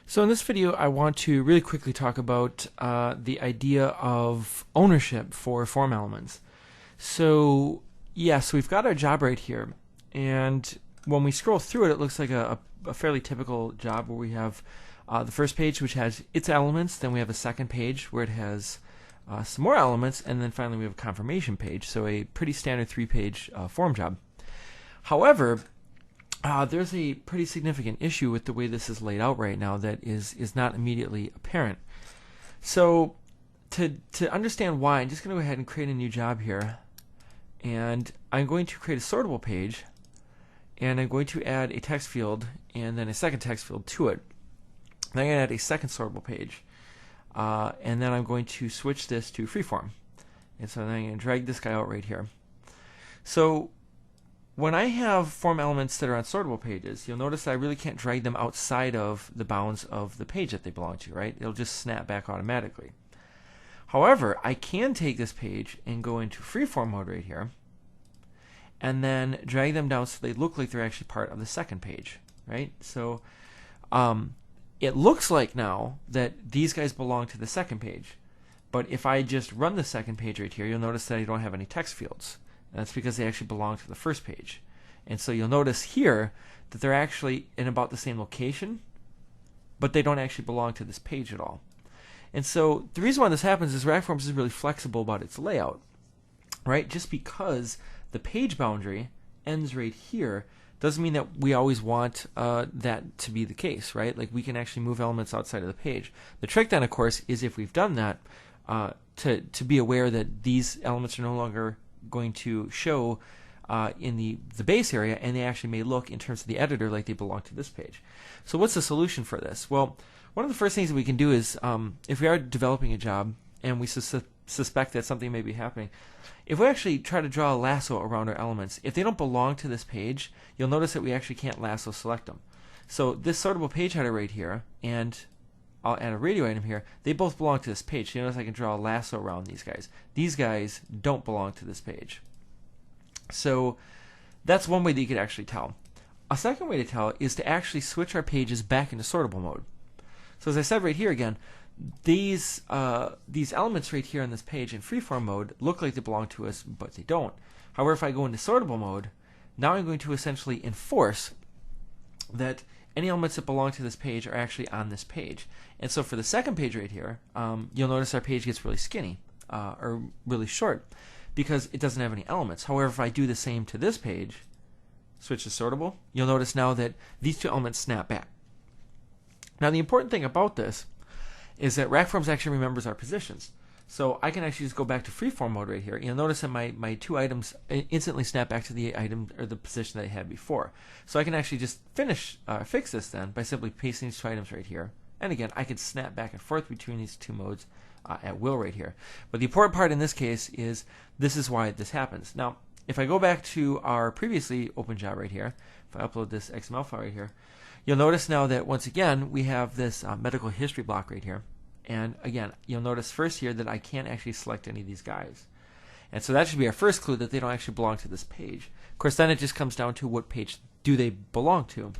So in this video, I want to really quickly talk about the idea of ownership for form elements. So yes, we've got our job right here, and when we scroll through it, it looks like a fairly typical job where we have the first page, which has its elements, then we have a second page where it has some more elements, and then finally we have a confirmation page, so a pretty standard three-page form job. However, there's a pretty significant issue with the way this is laid out right now that is not immediately apparent. So to understand why, I'm just going to go ahead and create a new job here, and I'm going to create a sortable page, and I'm going to add a text field and then a second text field to it. Then I'm going to add a second sortable page, and then I'm going to switch this to freeform. And so then I'm going to drag this guy out right here. So when I have form elements that are on sortable pages, you'll notice that I really can't drag them outside of the bounds of the page that they belong to, right? It'll just snap back automatically. However, I can take this page and go into freeform mode right here, and then drag them down so they look like they're actually part of the second page, right? So it looks like now that these guys belong to the second page, but if I just run the second page right here, you'll notice that I don't have any text fields. And that's because they actually belong to the first page. And so you'll notice here that they're actually in about the same location, but they don't actually belong to this page at all. And so the reason why this happens is ReactForms is really flexible about its layout, right? Just because the page boundary ends right here doesn't mean that we always want that to be the case, right? Like we can actually move elements outside of the page. The trick then, of course, is if we've done that, to be aware that these elements are no longer going to show in the base area, and they actually may look in terms of the editor like they belong to this page. So what's the solution for this? Well, one of the first things that we can do is if we are developing a job and we suspect that something may be happening, if we actually try to draw a lasso around our elements, if they don't belong to this page, you'll notice that we actually can't lasso select them. So this sortable page header right here, and I'll add a radio item here, they both belong to this page. So you notice I can draw a lasso around these guys. These guys don't belong to this page. So that's one way that you could actually tell. A second way to tell is to actually switch our pages back into sortable mode. So as I said right here again, these elements right here on this page in freeform mode look like they belong to us, but they don't. However, if I go into sortable mode, now I'm going to essentially enforce that any elements that belong to this page are actually on this page. And so for the second page right here, you'll notice our page gets really skinny, or really short, because it doesn't have any elements. However, if I do the same to this page, switch to sortable, you'll notice now that these two elements snap back. Now the important thing about this is that ReactForms actually remembers our positions. So I can actually just go back to freeform mode right here. You'll notice that my two items instantly snap back to the item or the position that I had before. So I can actually just fix this then by simply pasting these two items right here. And again, I can snap back and forth between these two modes at will right here. But the important part in this case is this is why this happens. Now, if I go back to our previously open job right here, if I upload this XML file right here, you'll notice now that once again we have this medical history block right here. And again, you'll notice first here that I can't actually select any of these guys. And so that should be our first clue that they don't actually belong to this page. Of course, then it just comes down to what page do they belong to.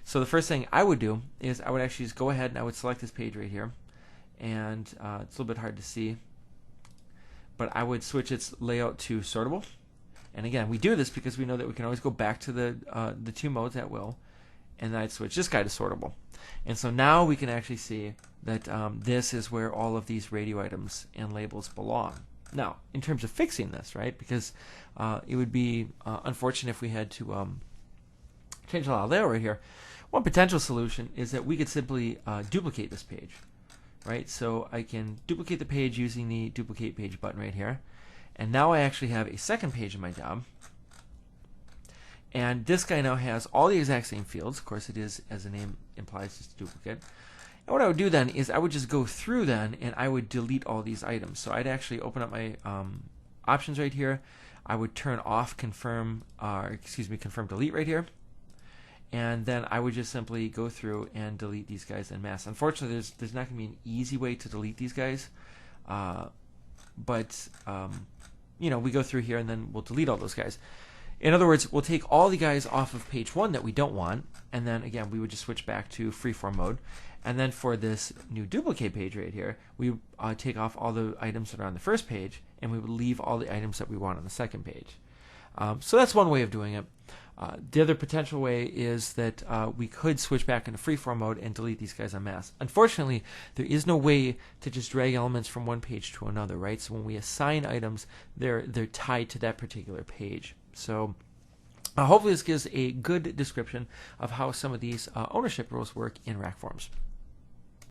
So the first thing I would do is I would actually just go ahead and I would select this page right here. And it's a little bit hard to see, but I would switch its layout to sortable. And again, we do this because we know that we can always go back to the two modes at will. And then I'd switch this guy to sortable. And so now we can actually see that this is where all of these radio items and labels belong. Now, in terms of fixing this, right, because it would be unfortunate if we had to change a lot of layout right here, one potential solution is that we could simply duplicate this page, right? So I can duplicate the page using the duplicate page button right here. And now I actually have a second page in my job. And this guy now has all the exact same fields. Of course, it is, as the name implies, just a duplicate. And what I would do then is I would just go through then and I would delete all these items. So I'd actually open up my options right here. I would turn off confirm delete right here. And then I would just simply go through and delete these guys en masse. Unfortunately, there's not going to be an easy way to delete these guys. But we go through here and then we'll delete all those guys. In other words, we'll take all the guys off of page 1 that we don't want, and then again we would just switch back to freeform mode. And then for this new duplicate page right here, we take off all the items that are on the first page, and we would leave all the items that we want on the second page. So that's one way of doing it. The other potential way is that we could switch back into freeform mode and delete these guys en masse. Unfortunately, there is no way to just drag elements from one page to another, right? So when we assign items, they're tied to that particular page. So hopefully this gives a good description of how some of these ownership rules work in RAC forms.